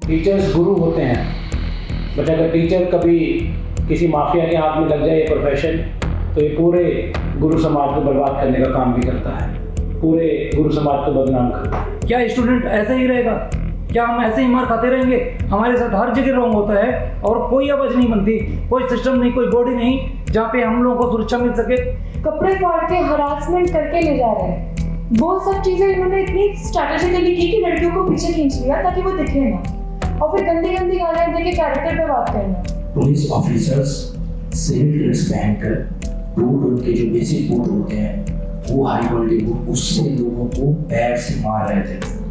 Teachers गुरु होते हैं, but अगर टीचर कभी किसी माफिया के हाथ में लग जाए ये प्रोफेशन, तो ये पूरे गुरु समाज को बर्बाद करने का काम भी करता है, पूरे गुरु समाज को बदनाम करता है। क्या स्टूडेंट ऐसा ही रहेगा? क्या हम ऐसे ही मार खाते रहेंगे? हमारे साथ हर जगह रॉन्ग होता है और कोई आवाज नहीं बनती, कोई सिस्टम नहीं, कोई बॉडी नहीं जहाँ पे हम लोगों को सुरक्षा मिल सके। कपड़े फाड़ के हरासमेंट करके ले जा रहे हैं, वो सब चीजें इन्होंने इतनी स्ट्रैटेजिकली की कि लड़कियों को पीछे खींच लिया ताकि वो दिखे ना, और फिर गंदी गंदी गालियां देके कैरेक्टर पे बात करना। पुलिस ऑफिसर्स सिविल ड्रेस पहनकर बूट, उनके जो बेसिक बूट होते हैं वो हाई क्वालिटी बूट, उससे लोगों को पैर से मार रहे थे।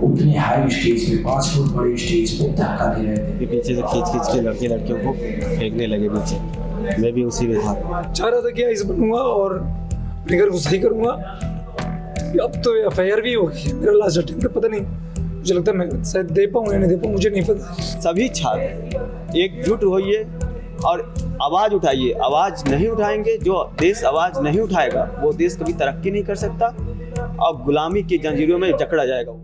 उतने हाई स्टेज पे 5 फुट बड़े स्टेज पे धक्का दे रहे थे। पीछे से खींच के लड़कियों को फेंकने लगे पीछे। मैं भी उसी में था। चाह रहा था कि इस बनूंगा और अपने घर को सही करूंगा। अब तो एफआईआर भी होगी, मेरा लास्ट अटेम्प्ट पता नहीं, मुझे लगता है मैं शायद दे पाऊँ या नहीं दे पाऊँ, मुझे नहीं पता। सभी छात्र एकजुट होइए और आवाज़ उठाइए। आवाज़ नहीं उठाएंगे, जो देश आवाज़ नहीं उठाएगा वो देश कभी तरक्की नहीं कर सकता और गुलामी की जंजीरों में जकड़ा जाएगा।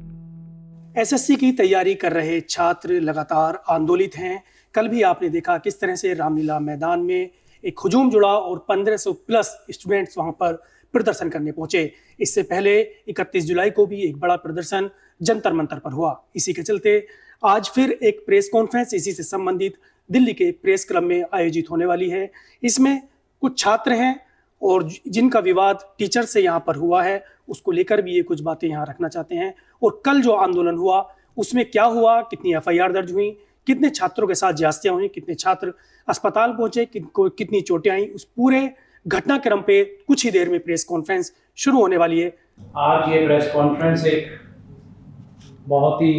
एसएससी की तैयारी कर रहे छात्र लगातार आंदोलित हैं। कल भी आपने देखा किस तरह से रामलीला मैदान में एक हुजूम जुड़ा और 1500 प्लस स्टूडेंट्स वहां पर प्रदर्शन करने पहुंचे। इससे पहले 31 जुलाई को भी एक बड़ा प्रदर्शन जंतर मंतर पर हुआ। इसी के चलते आज फिर एक प्रेस कॉन्फ्रेंस इसी से संबंधित दिल्ली के प्रेस क्लब में आयोजित होने वाली है। इसमें कुछ छात्र हैं और जिनका विवाद टीचर से यहाँ पर हुआ है, उसको लेकर भी ये कुछ बातें यहाँ रखना चाहते हैं। और कल जो आंदोलन हुआ उसमें क्या हुआ, कितनी एफआईआर दर्ज हुई, कितने छात्रों के साथ ज्यादतियां हुई, कितने छात्र अस्पताल पहुंचे, कितनी चोटें आई, उस पूरे घटनाक्रम पे कुछ ही देर में प्रेस कॉन्फ्रेंस शुरू होने वाली है। आज ये प्रेस कॉन्फ्रेंस एक बहुत ही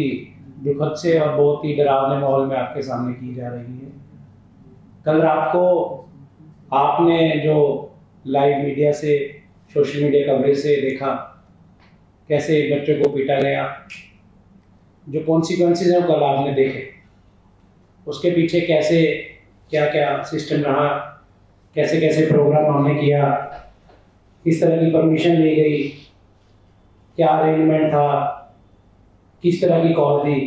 दुखद से और बहुत ही डरावने माहौल में आपके सामने की जा रही है। कल रात को आपने जो लाइव मीडिया से, सोशल मीडिया कवरेज से देखा कैसे बच्चों को पीटा गया, जो कॉन्सिक्वेंसेस हैं वो कल आपने देखे। उसके पीछे कैसे क्या क्या सिस्टम रहा, कैसे कैसे प्रोग्राम हमने किया, किस तरह की परमिशन ली गई, क्या अरेंजमेंट था, किस तरह की कॉल थी,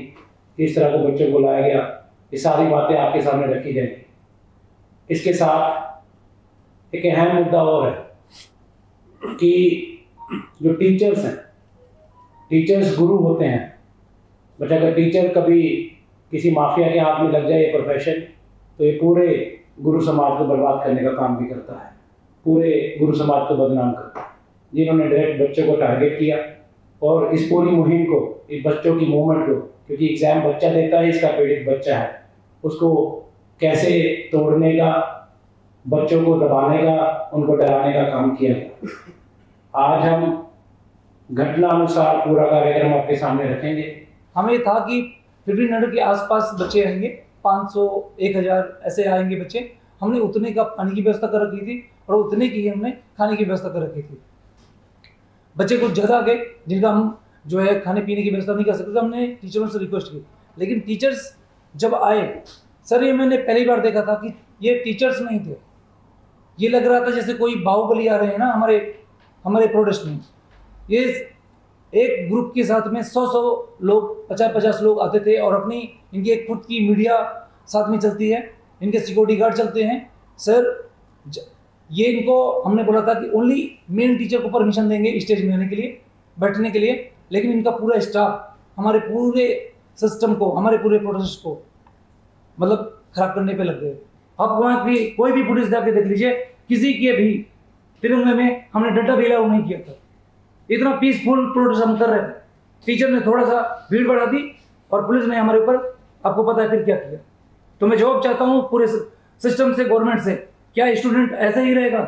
किस तरह को बच्चों को लाया गया, ये सारी बातें आपके सामने रखी जाएंगी। इसके साथ एक अहम मुद्दा और है कि जो टीचर्स हैं, टीचर्स गुरु होते हैं, बट अगर टीचर कभी किसी माफिया के हाथ में लग जाए ये प्रोफेशन, तो ये पूरे गुरु समाज को बर्बाद करने का काम भी करता है, पूरे गुरु समाज को बदनाम करता है। जिन्होंने डायरेक्ट बच्चों को टारगेट किया और इस पूरी मुहिम को, इस बच्चों की मूवमेंट को, क्योंकि एग्जाम बच्चा देता है, इसका पीड़ित बच्चा है, उसको कैसे तोड़ने का, बच्चों को दबाने का, उनको डराने का काम किया गया। आज हम घटना अनुसार पूरा कार्यक्रम आपके सामने रखेंगे। हमें था कि 1500 के आसपास बच्चे आएंगे, 500 1000 ऐसे आएंगे बच्चे। हमने उतने का पानी की व्यवस्था कर रखी थी और उतने की हमने खाने की व्यवस्था कर रखी थी। बच्चे कुछ ज़्यादा आ गए जिनका हम जो है खाने पीने की व्यवस्था नहीं कर सकते, तो हमने टीचरों से रिक्वेस्ट की। लेकिन टीचर्स जब आए, सर ये मैंने पहली बार देखा था कि ये टीचर्स नहीं थे। ये लग रहा था जैसे कोई बाहुबली आ रहे हैं ना हमारे प्रोटेस्ट में। ये एक ग्रुप के साथ में 100 लोग, 50 लोग आते थे और अपनी इनकी एक खुद की मीडिया साथ में चलती है, इनके सिक्योरिटी गार्ड चलते हैं। सर ये इनको हमने बोला था कि ओनली मेन टीचर को परमिशन देंगे स्टेज में आने के लिए, बैठने के लिए, लेकिन इनका पूरा स्टाफ हमारे पूरे सिस्टम को, हमारे पूरे प्रोसेस को मतलब खराब करने पे लग गए। आप वहाँ भी कोई भी पुलिस जाके देख लीजिए, किसी के भी तिरंगे में हमने डंडा भी अलाउ नहीं किया था। इतना पीसफुल प्रोटेस्ट हम कर रहे थे, टीचर ने थोड़ा सा भीड़ बढ़ा दी और पुलिस ने हमारे ऊपर, आपको पता है फिर क्या किया। तो मैं जवाब चाहता हूँ पूरे सिस्टम से, गवर्नमेंट से, क्या स्टूडेंट ऐसा ही रहेगा?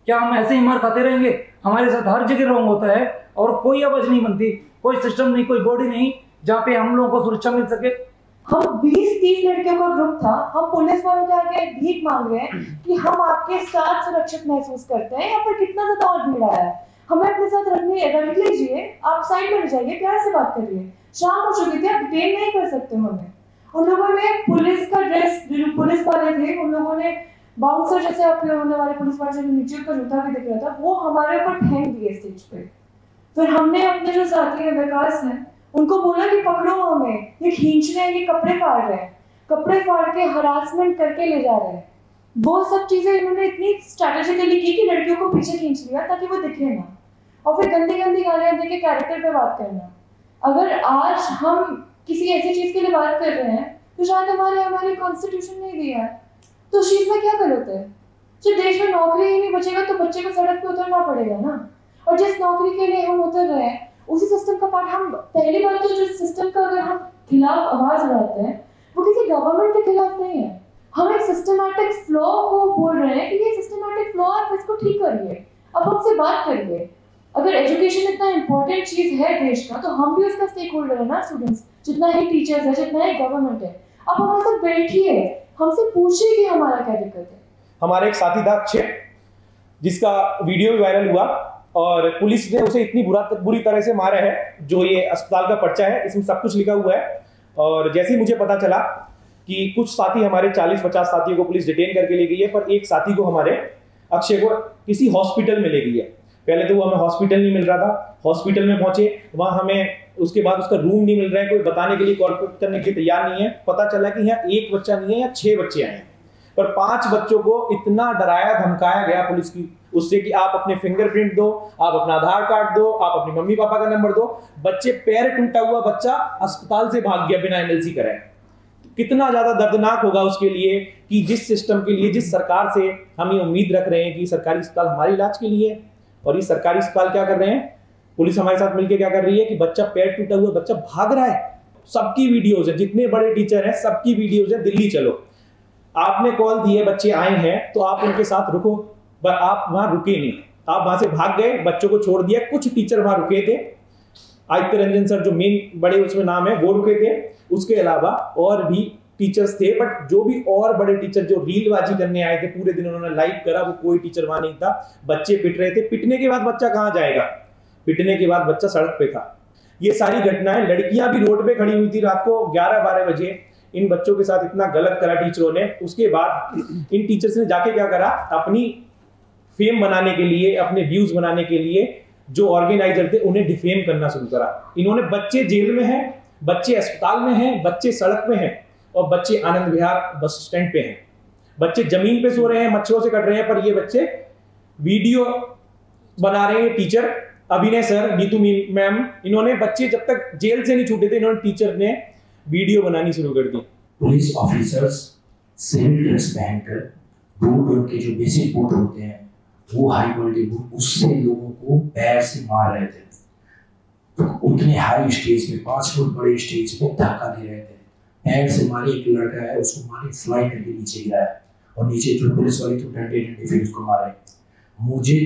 क्या हम ऐसे ही मार खाते रहेंगे? हमारे साथ हर जगह रॉन्ग होता है और कोई आवाज नहीं बनती, कोई सिस्टम नहीं, कोई बॉडी नहीं जहाँ पे हम लोगों को सुरक्षा मिल सके। हम 20-30 लड़कियों का ग्रुप था, हम पुलिस वालों के आगे भीख मांग रहे हैं कि हम आपके साथ सुरक्षित महसूस करते हैं। यहाँ पर कितना ज्यादा और भीड़ आया है, हमें अपने साथ रख लीजिए, आप साइड में जाइए, प्यार से बात करिए। शाम हो चुकी थी, आप डिटेन नहीं कर सकते हमें। उन लोगों ने पुलिस का ड्रेस, जो पुलिस वाले थे, उन लोगों ने बाउंसर जैसे आपके होने वाले पुलिस वाले, जो नीचे का जूता भी दिख रहा था, वो हमारे ऊपर फेंक दिए स्टेज पे। फिर हमने अपने जो साथी हैं, विकास हैं, उनको बोला कि पकड़ो हमें, ये खींच रहे हैं, ये कपड़े फाड़ रहे हैं, कपड़े फाड़ के हरासमेंट करके ले जा रहे हैं। वो सब चीजें इन्होंने इतनी स्ट्रैटेजिकली की कि लड़कियों को पीछे खींच लिया ताकि वो दिखे ना, और फिर गंदी गंदी गालियां देके कैरेक्टर पे बात करना। अगर आज हम किसी ऐसी चीज के लिए बात कर रहे हैं तो शायद हमारी कॉन्स्टिट्यूशन नहीं दिया है, तो उस चीज में क्या गलत है? जब देश में नौकरी ही नहीं बचेगा तो बच्चे को सड़क पे उतरना पड़ेगा ना। और जिस नौकरी के लिए हम उतर रहे हैं उसी सिस्टम का पार्ट हम, पहली बात तो जिस सिस्टम का अगर हम खिलाफ आवाज उठाते हैं वो किसी गवर्नमेंट के खिलाफ नहीं है, हम एक सिस्टमैटिक फ्लॉ को बोल रहे हैं कि ये सिस्टमैटिक फ्लॉ आप इसको ठीक करिए, अब हमसे बात करिए। अगर एजुकेशन इतना इंपॉर्टेंट चीज है देश का तो हम भी उसका स्टेक होल्डर है ना, स्टूडेंट्स जितना ही टीचर्स है, जितना ही गवर्नमेंट है। अब हमारे साथ बैठिए, हमसे पूछिए कि हमारा क्या दिक्कत है। हमारे एक साथी था अक्षय, जिसका वीडियो भी वायरल हुआ और पुलिस ने उसे इतनी बुरी तरह से मारा है, जो ये अस्पताल का पर्चा है इसमें सब कुछ लिखा हुआ है। और जैसे ही मुझे पता चला कि कुछ साथी हमारे 40-50 साथियों को पुलिस डिटेन करके ले गई है, पर एक साथी को हमारे अक्षय को किसी हॉस्पिटल में ले गई है। पहले तो वो हमें हॉस्पिटल नहीं मिल रहा था, हॉस्पिटल में पहुंचे, वहां हमें उसके बाद उसका रूम नहीं मिल रहा है, कोई बताने के लिए, कॉर्पोरेट करने के लिए तैयार नहीं है। पता चला कि यहाँ एक बच्चा नहीं है, यहाँ 6 बच्चे आए हैं, पर 5 बच्चों को इतना डराया धमकाया गया पुलिस की उससे कि आप अपने फिंगरप्रिंट दो, आप अपना आधार कार्ड दो, आप अपने मम्मी पापा का नंबर दो। बच्चे, पैर टूटा हुआ बच्चा अस्पताल से भाग गया बिना एनएलसी कराए। कितना ज्यादा दर्दनाक होगा उसके लिए कि जिस सिस्टम के लिए, जिस सरकार से हम ये उम्मीद रख रहे हैं कि सरकारी अस्पताल हमारे इलाज के लिए, और ये सरकारी अस्पताल क्या कर रहे हैं, पुलिस हमारे साथ मिलकर क्या कर रही है कि बच्चा, पैर टूटा हुआ बच्चा भाग रहा है। सबकी वीडियोज है, जितने बड़े टीचर हैं सबकी वीडियोज है। दिल्ली चलो, आपने कॉल दी है, बच्चे आए हैं तो आप उनके साथ रुको, पर आप वहां रुके नहीं, आप वहां से भाग गए, बच्चों को छोड़ दिया। कुछ टीचर वहां रुके थे, आदित्य रंजन सर जो मेन बड़े उसमें नाम है वो रुके थे, उसके अलावा और भी टीचर्स थे, बट जो भी और बड़े टीचर जो रीलबाजी करने आए थे, पूरे दिन उन्होंने लाइव करा, वो कोई टीचर वहां नहीं था। बच्चे पिट रहे थे, पिटने के बाद बच्चा कहां जाएगा, पिटने के बाद बच्चा सड़क पे था। ये सारी घटनाएं, लड़कियां भी रोड पे खड़ी हुई थी रात को 11-12 बजे, इन बच्चों के साथ इतना गलत करा टीचरों ने। उसके बाद इन टीचर्स ने जाके क्या करा, अपनी फेम बनाने के लिए, अपने व्यूज बनाने के लिए जो ऑर्गेनाइजर थे उन्हें डिफेम करना शुरू करा। इन्होंने, बच्चे जेल में हैं, बच्चे अस्पताल में हैं, बच्चे सड़क में हैं, और बच्चे आनंद विहार बस स्टैंड पे हैं। बच्चे जमीन पे सो रहे हैं, मच्छरों से कट रहे हैं, पर ये बच्चे वीडियो बना रहे हैं। टीचर अभिनय सर, नीतू मैम, इन्होंने, बच्चे जब तक जेल से नहीं छूटे थे, इन्होंने, टीचर ने वीडियो बनानी शुरू कर दी। पुलिस ऑफिसर्स सिविल ड्रेस पहनकर बूट के जो बेसिक बूट होते हैं वो हाई क्वालिटी बूट, उससे लोगों को पैर से मार रहे थे। तो उतने हाई स्टेज पे, 5 फुट बड़े स्टेज पे धक्का दे रहे थे, पैर से मारे। एक लड़का है, उसको मारे, फ्लाई करके नीचे गिराया, और नीचे जो पुलिस वाली तो डंडे फिर उसको मारे। मुझे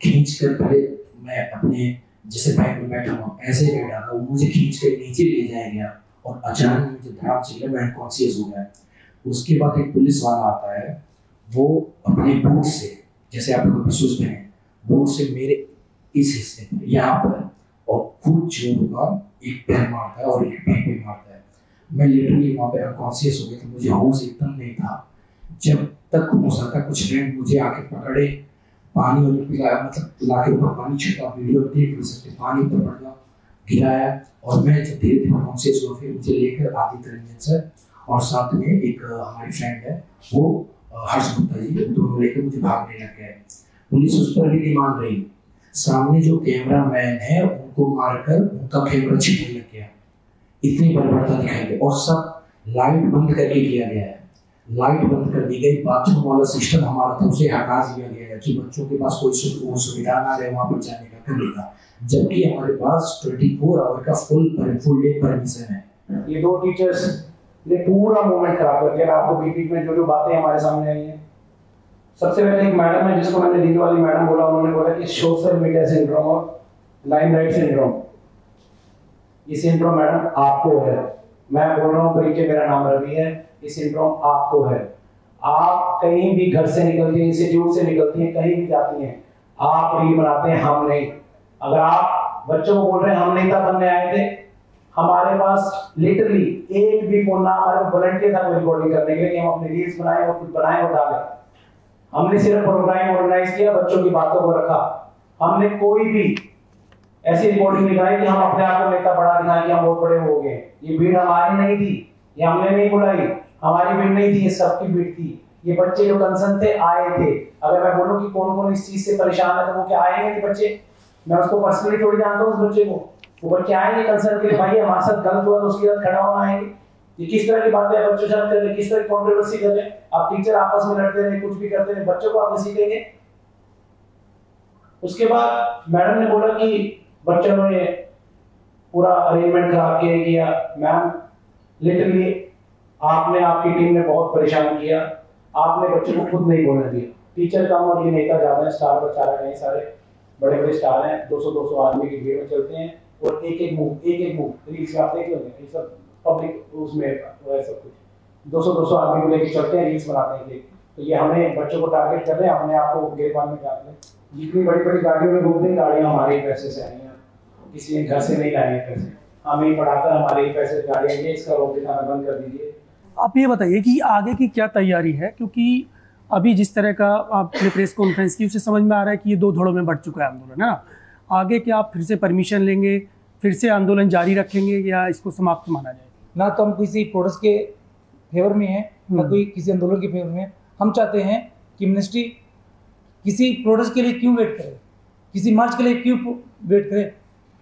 खींच कर पहले मैं अपने जैसे बाइक में बैठा हूँ ऐसे बैठा था, वो मुझे खींच कर नीचे ले जाया गया, और अचानक मुझे धड़ाम से मैं अनकॉन्शियस हो गया। उसके बाद एक पुलिस वाला आता है, वो अपने बूट से, जैसे आप लोग शूज पहने, बूट से मेरे इस हिस्से पर, यहाँ पर, और कुछ जोर का एक पैर मारता है और एक पैर पे मारता है। मैं लिटरली वहाँ पे अनकॉन्शियस हो गया, तो मुझे होश एकदम नहीं था। जब तक हो सका कुछ फ्रेंड मुझे आके पकड़े, पानी उन्हें पिलाया, मतलब लाके ऊपर पानी छिड़का, वीडियो देख भी सकते, पानी ऊपर पड़ा, गिराया, और मैं जब धीरे धीरे कॉन्शियस हुआ, फिर मुझे लेकर आदित्य रंजन सर और साथ में एक हमारी फ्रेंड है वो हर्ष गुप्ता जी, दोनों लेकर मुझे भागने लग गए। पुलिस उस पर भी नहीं मान रही, सामने जो कैमरा मैन है उनको मारकर उनका कैमरा छीनने लग गया। इतनी बर्बरता दिखाई गई, और सब लाइट बंद करके किया गया है, लाइट बंद कर दी गई। बाथरूम वाला सिस्टम हमारा था उसे हटा दिया गया कि बच्चों के पास कोई सुविधा ना रहे वहाँ पर जाने का, करने का, जबकि हमारे पास 24 आवर का फुल डे परमिशन है। ये 2 टीचर्स ने पूरा मूवमेंट खराब कर दिया। आपको बीच में जो बातें हमारे सामने आई हैं, सबसे पहले एक मैडम है जिसको मैंने नींद वाली मैडम बोला, उन्होंने बोला कि सोशल मीडिया सिंड्रोम और लाइमलाइट सिंड्रोम, ये सिंड्रोम मैडम आपको है। मैं बोल रहा हूँ परिचय, मेरा नाम रवि है, ये सिंड्रोम आपको है। आप कहीं भी घर से निकलती हैं, इंस्टीट्यूट से निकलती हैं, कहीं भी जाती हैं, आप रील बनाते हैं, हम नहीं। अगर आप बच्चों को बोल रहे हैं हम नहीं था बनने आए थे, हमारे पास लिटरली एक भी फोन ना हमारे वॉलंटियर था कोई रिकॉर्डिंग करने के लिए, हम अपने रील्स बनाए और कुछ बनाए और डाले। हमने सिर्फ प्रोग्राम ऑर्गेनाइज किया, बच्चों की बातों को रखा, हमने कोई भी ऐसी रिपोर्टिंग दिखाई कि हम अपने आप को नेता बड़ा दिखाएं कि हम बहुत बड़े हो गए। ये भीड़ हमारी नहीं थी, ये हमने नहीं बुलाई, हमारी भीड़ नहीं थी, ये सबकी भीड़ थी। ये बच्चे जो कंसर्न थे आए थे। अगर मैं बोलूं कि कौन कौन इस चीज से परेशान है तो वो क्या आएंगे थे बच्चे? मैं उसको पर्सनली थोड़ी जानता हूँ उस बच्चे को। वो बच्चे आएंगे कंसर्न के लिए, भाई हमारे साथ गलत हुआ तो उसके साथ खड़ा होना आएंगे। ये किस तरह की बातें बच्चों के साथ कर रहे, किस तरह की कंट्रोवर्सी कर रहे? आप टीचर आपस में लड़ते रहे, कुछ भी करते रहे, बच्चों को आप सीखेंगे। उसके बाद मैडम ने बोला कि बच्चों ने पूरा अरेंजमेंट खराब किया। मैम लिटरली आपने, आपकी टीम ने बहुत परेशान किया। आपने बच्चों को खुद नहीं बोलने दिया। टीचर कम और ये नेता ज्यादा है, स्टार बच्चा कहीं सारे बड़े बड़े स्टार हैं, 200 आदमी की भीड़ में चलते हैं और एक एक मूव रील्स आप देख लोगे, ये सब पब्लिक उसमें सब कुछ 200 आदमी को लेकर चलते हैं, रील्स बनाते हैं। तो ये हमें बच्चों को टारगेट कर रहे हैं, अपने आप को गिरफ्तार में डाल रहे हैं। जितनी बड़ी बड़ी गाड़ियों में घूमते हैं, गाड़ियाँ हमारे ही पैसे से आई हैं, किसी ने घर से नहीं लाए हैं पैसे, हमें ही पढ़ाकर हमारे ही पैसे गाड़ियाँ हैं। इसका रोक दिखाना बंद कर दीजिए। आप ये बताइए कि आगे की क्या तैयारी है, क्योंकि अभी जिस तरह का आपने प्रेस कॉन्फ्रेंस की उससे समझ में आ रहा है कि ये 2 धड़ों में बढ़ चुका है आंदोलन, है ना? आगे क्या आप फिर से परमिशन लेंगे, फिर से आंदोलन जारी रखेंगे या इसको समाप्त माना जाए? ना तो हम किसी प्रोटेस्ट के फेवर में हैं, ना कोई किसी आंदोलन के फेवर में है। हम चाहते हैं कि मिनिस्ट्री किसी प्रोटेस्ट के लिए क्यों वेट करे, किसी मार्च के लिए क्यों वेट करे,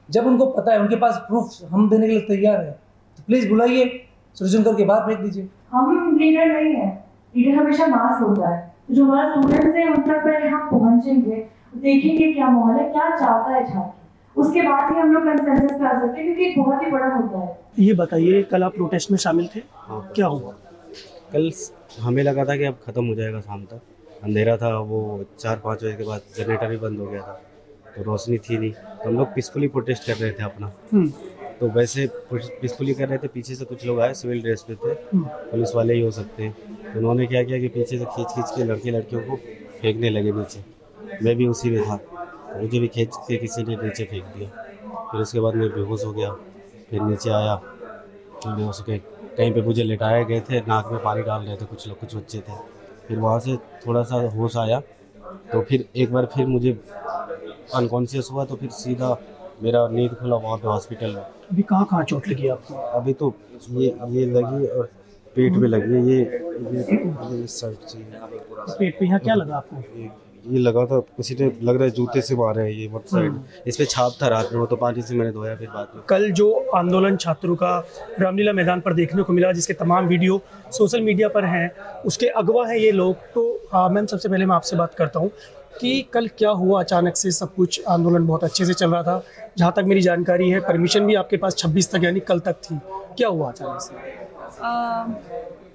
जब उनको पता है, उनके पास प्रूफ हम देने के लिए तैयार है, तो प्लीज बुलाइए, सोल्यूशन करके बाहर फेंक दीजिए। हम लीडर नहीं है, लीडर हमेशा मास होता है। तो जो हमारा स्टूडेंट्स है उन तक पहले हम पहुंचेंगे, देखेंगे क्या माहौल है, क्या चाहता है छात्र, उसके बाद ही हम लोग कंसेंसस पे आ सकते हैं, क्योंकि एक बहुत ही बड़ा मुद्दा है। ये बताइए, कल आप प्रोटेस्ट में शामिल थे, क्या हुआ? कल हमें लगा था कि अब ख़त्म हो जाएगा, शाम तक अंधेरा था, वो 4-5 बजे के बाद जनरेटर भी बंद हो गया था, तो रोशनी थी नहीं, तो हम लोग पीसफुली प्रोटेस्ट कर रहे थे अपना। तो वैसे पीसफुली कर रहे थे, पीछे से कुछ लोग आए, सिविल ड्रेस पे थे, पुलिस वाले ही हो सकते हैं। तो उन्होंने क्या किया कि पीछे से खींच के लड़कियों को फेंकने लगे नीचे। मैं भी उसी में था, तो मुझे भी खींच के किसी ने नीचे फेंक दिया। फिर उसके बाद मैं बेहोश हो गया, फिर नीचे आया, फिर बेहोश के कहीं पे मुझे लेटाए गए थे, नाक में पानी डाल रहे थे कुछ बच्चे थे। फिर वहाँ से थोड़ा सा होश आया, तो फिर एक बार फिर मुझे अनकॉन्शियस हुआ, तो फिर सीधा मेरा नींद खुला वहाँ पे हॉस्पिटल में। अभी कहाँ चोट लगी आपको? अभी तो ये लगी और पेट में लगी है, ये साइड से पेट पे। यहाँ क्या लगा आपको? ये लगा था, किसी ने लग रहा है जूते से मारे हैं, ये मत साइड। इस पे छाप था रात में, वो तो पानी से मैंने धोया फिर बाद में। कल जो आंदोलन छात्रों का रामलीला मैदान पर देखने को मिला, जिसके तमाम वीडियो सोशल मीडिया पर हैं, उसके अगवा हैं ये लोग। तो मैम, सबसे पहले मैं आपसे बात करता हूँ कि कल क्या हुआ? अचानक से सब कुछ, आंदोलन बहुत अच्छे से चल रहा था, जहाँ तक मेरी जानकारी है परमिशन भी आपके पास 26 तक यानी कल तक थी, क्या हुआ अचानक से?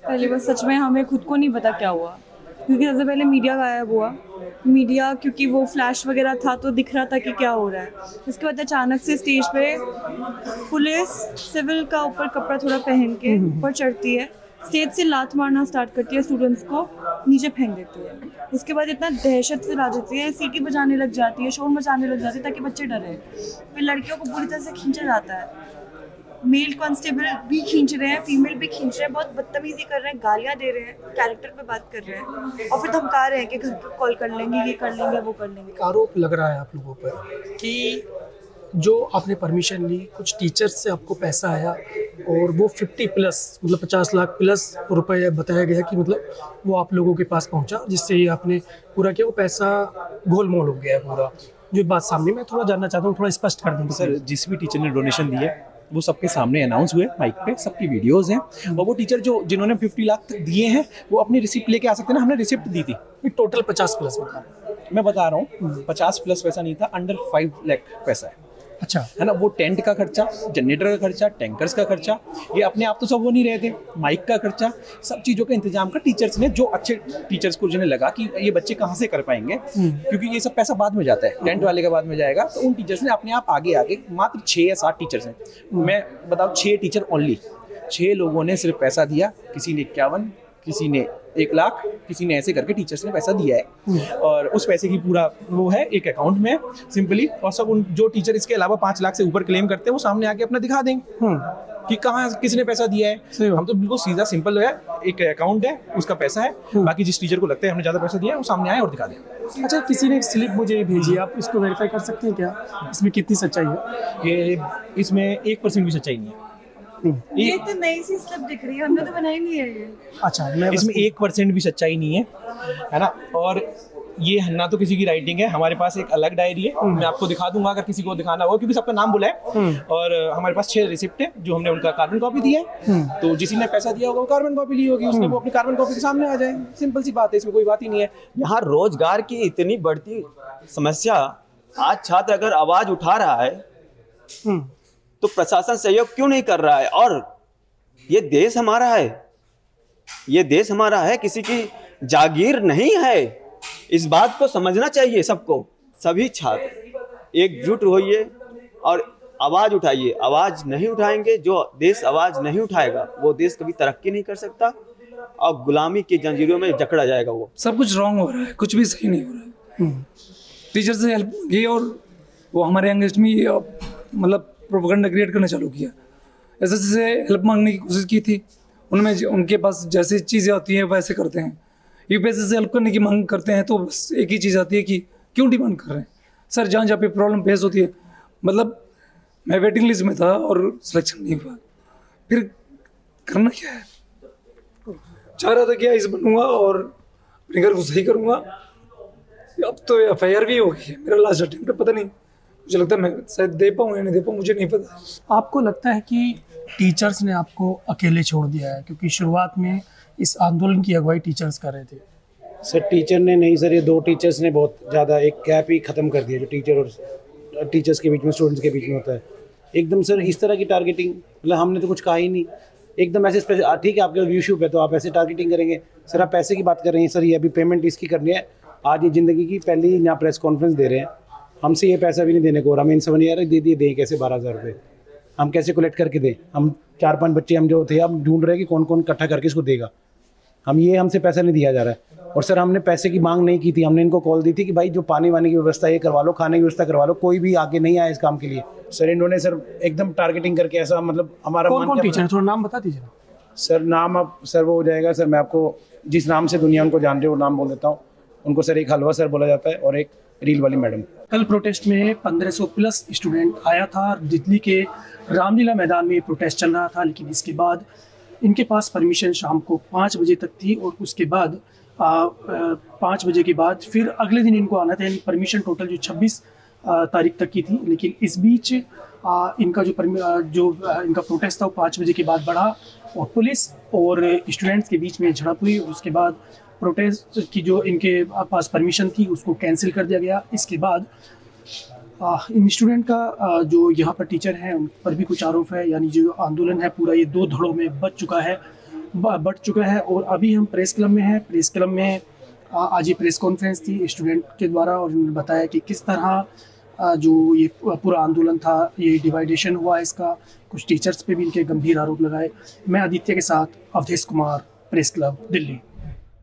पहले बस सच में हमें खुद को नहीं पता क्या हुआ, क्योंकि सबसे पहले मीडिया गायब हुआ। मीडिया क्योंकि वो फ्लैश वगैरह था तो दिख रहा था कि क्या हो रहा है। उसके बाद अचानक से स्टेज पे पुलिस सिविल का ऊपर कपड़ा थोड़ा पहन के ऊपर चढ़ती है, स्टेज से लात मारना स्टार्ट करती है, स्टूडेंट्स को नीचे फेंक देती है। उसके बाद इतना दहशत से ला देती है, सीटी बजाने लग जाती है, शोर मचाने लग जाती है ताकि बच्चे डरे। फिर लड़कियों को पूरी तरह से खींचा जाता है, मेल कांस्टेबल भी खींच रहे हैं, फीमेल भी खींच रहे हैं, बहुत बदतमीजी कर रहे हैं, गालियाँ दे रहे हैं, कैरेक्टर पे बात कर रहे हैं और फिर धमका रहे हैं कि घर कॉल कर लेंगे, ये कर लेंगे, वो कर लेंगे। आरोप लग रहा है आप लोगों पर कि जो आपने परमिशन ली, कुछ टीचर्स से आपको पैसा आया और वो 50+ मतलब 50 लाख प्लस रुपए बताया गया कि मतलब वो आप लोगों के पास पहुंचा, जिससे ये आपने पूरा किया, वो पैसा गोलमोल हो गया पूरा। जो बात सामने मैं थोड़ा जानना चाहता हूँ, थोड़ा स्पष्ट कर देंगे सर। जिस भी टीचर ने डोनेशन दी है वो सबके सामने अनाउंस हुए, माइक पे सबकी वीडियोस हैं, और वो टीचर जिन्होंने 50 लाख तक दिए हैं वो अपनी रिसिप्ट लेके आ सकते हैं ना। हमने रिसिप्ट दी थी। टोटल 50+ बता, मैं बता रहा हूँ 50+ पैसा नहीं था, अंडर 5 लाख पैसा है। अच्छा है ना। वो टेंट का खर्चा, जनरेटर का खर्चा, टैंकर्स का खर्चा, ये अपने आप तो सब वो नहीं रहे थे, माइक का खर्चा, सब चीज़ों का इंतजाम का टीचर्स ने, जो अच्छे टीचर्स को जिन्हें लगा कि ये बच्चे कहाँ से कर पाएंगे, क्योंकि ये सब पैसा बाद में जाता है, टेंट वाले का बाद में जाएगा, तो उन टीचर्स ने अपने आप आगे मात्र 6 या 7 टीचर्स हैं, मैं बताऊँ 6 टीचर ओनली, 6 लोगों ने सिर्फ पैसा दिया। किसी ने 51, किसी ने 1 लाख, किसी ने ऐसे करके टीचर्स ने पैसा दिया है और उस पैसे की पूरा वो है एक अकाउंट में सिंपली, और सब उन जो टीचर इसके अलावा 5 लाख से ऊपर क्लेम करते हैं वो सामने आके अपना दिखा देंगे कि कहाँ किसने पैसा दिया है। हम तो बिल्कुल सीधा सिंपल है, एक अकाउंट है, उसका पैसा है, बाकी जिस टीचर को लगता है हमने ज़्यादा पैसा दिया है वो सामने आए और दिखा दें। अच्छा, किसी ने एक स्लिप मुझे भेजी, आप इसको वेरीफाई कर सकते हैं क्या, इसमें कितनी सच्चाई है? ये इसमें 1% भी सच्चाई नहीं है। ये तो नई सी स्लिप दिख रही है, हमने तो बनाई नहीं है ये। अच्छा, इसमें 1% भी सच्चाई नहीं है ना। और ये ना तो किसी की राइटिंग है, हमारे पास एक अलग डायरी है, मैं आपको दिखा दूंगा अगर किसी को दिखाना हो, क्योंकि सबका नाम बोला है। और हमारे पास 6 रिसिप्ट है जो हमने उनका कार्बन कॉपी दिया है, तो जिसी ने पैसा दिया होगा वो कार्बन कॉपी ली होगी, उसने वो अपनी कार्बन कॉपी के सामने आ जाए। सिंपल सी बात है, इसमें कोई बात ही नहीं है। यहाँ रोजगार की इतनी बढ़ती समस्या, आज छात्र अगर आवाज उठा रहा है तो प्रशासन सहयोग क्यों नहीं कर रहा है? और ये देश हमारा है, ये देश हमारा है, किसी की जागीर नहीं है। इस बात को समझना चाहिए सबको। सभी छात्र एकजुट होइए और आवाज उठाइए। आवाज नहीं उठाएंगे, जो देश आवाज नहीं उठाएगा वो देश कभी तरक्की नहीं कर सकता और गुलामी की जंजीरों में जकड़ा जाएगा। वो सब कुछ रॉन्ग हो रहा है, कुछ भी सही नहीं हो रहा है। टीचर से हेल्प की और वो हमारे अगेंस्ट में मतलब प्रोपेगेंडा क्रिएट करना चालू किया। एसएससी से हेल्प मांगने की कोशिश की थी, उनमें उनके पास जैसी चीज़ें आती हैं वैसे करते हैं। यूपीएससी से हेल्प करने की मांग करते हैं तो बस एक ही चीज़ आती है कि क्यों डिमांड कर रहे हैं सर। जहाँ जहाँ पे प्रॉब्लम फेस होती है, मतलब मैं वेटिंग लिस्ट में था और सिलेक्शन नहीं हुआ, फिर करना क्या है? चाह रहा था कि इस बनूंगा और अपने घर को सही करूँगा। अब तो FIR भी हो गई है, मेरा लास्ट अटेम्प्ट, पता नहीं, मुझे लगता है मैं शायद दे पाऊँ या नहीं दे पाऊँ, मुझे नहीं पता। आपको लगता है कि टीचर्स ने आपको अकेले छोड़ दिया है? क्योंकि शुरुआत में इस आंदोलन की अगुवाई टीचर्स कर रहे थे। सर टीचर ने नहीं सर, ये 2 टीचर्स ने बहुत ज़्यादा एक गैप ही ख़त्म कर दिया जो टीचर और टीचर्स के बीच में, स्टूडेंट्स के बीच में होता है। एकदम सर इस तरह की टारगेटिंग, मतलब हमने तो कुछ कहा ही नहीं, एकदम ऐसे ठीक है आपके व्यू शूप है तो आप ऐसे टारगेटिंग करेंगे। सर आप पैसे की बात कर रहे हैं, सर ये अभी पेमेंट इसकी करनी है, आज ये ज़िंदगी की पहली यहाँ प्रेस कॉन्फ्रेंस दे रहे हैं, हमसे ये पैसा भी नहीं देने को, और हमें इनसे बनी यार दे दिए, दें कैसे 12,000 रुपये हम कैसे कलेक्ट करके दें? हम 4-5 बच्चे हम जो थे, हम ढूंढ रहे हैं कि कौन कौन इकट्ठा करके इसको देगा। हमसे पैसा नहीं दिया जा रहा है। और सर हमने पैसे की मांग नहीं की थी, हमने इनको कॉल दी थी कि भाई जो पानी वानी की व्यवस्था ये करवा लो, खाने की व्यवस्था करवा लो, कोई भी आगे नहीं आया इस काम के लिए। सर इन्होंने सर एकदम टारगेटिंग करके ऐसा, मतलब हमारा कौन टीचर, थोड़ा नाम बता दीजिए सर। नाम अब सर वो हो जाएगा सर, मैं आपको जिस नाम से दुनिया उनको जान रही है वो नाम बोल देता हूँ उनको। सर एक हलवा सर बोला जाता है और एक रील वाली मैडम। कल प्रोटेस्ट में 1500 प्लस स्टूडेंट आया था, दिल्ली के रामलीला मैदान में प्रोटेस्ट चल रहा था, लेकिन इसके बाद इनके पास परमिशन शाम को 5 बजे तक थी और उसके बाद 5 बजे के बाद फिर अगले दिन इनको आना था, यानी परमिशन टोटल जो 26 तारीख तक की थी। लेकिन इस बीच इनका जो इनका प्रोटेस्ट था वो 5 बजे के बाद बढ़ा और पुलिस और स्टूडेंट्स के बीच में झड़प हुई। उसके बाद प्रोटेस्ट की जो इनके पास परमिशन थी उसको कैंसिल कर दिया गया। इसके बाद इन स्टूडेंट का जो यहाँ पर टीचर हैं उन पर भी कुछ आरोप है, यानी जो आंदोलन है पूरा ये 2 धड़ों में बढ़ चुका है। और अभी हम प्रेस क्लब में हैं। प्रेस क्लब में आज ये प्रेस कॉन्फ्रेंस थी स्टूडेंट के द्वारा और उन्होंने बताया कि किस तरह जो ये पूरा आंदोलन था ये डिवाइडेशन हुआ इसका। कुछ टीचर्स पे भी इनके गंभीर आरोप लगाए। मैं आदित्य के साथ अवधेश कुमार, प्रेस क्लब दिल्ली।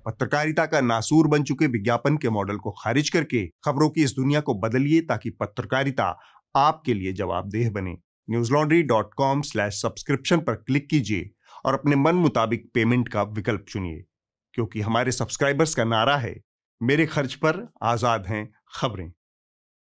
पत्रकारिता का नासूर बन चुके विज्ञापन के मॉडल को खारिज करके खबरों की इस दुनिया को बदलिए ताकि पत्रकारिता आपके लिए जवाबदेह बने। newslaundry.com/subscription पर क्लिक कीजिए और अपने मन मुताबिक पेमेंट का विकल्प चुनिए, क्योंकि हमारे सब्सक्राइबर्स का नारा है, मेरे खर्च पर आजाद हैं खबरें।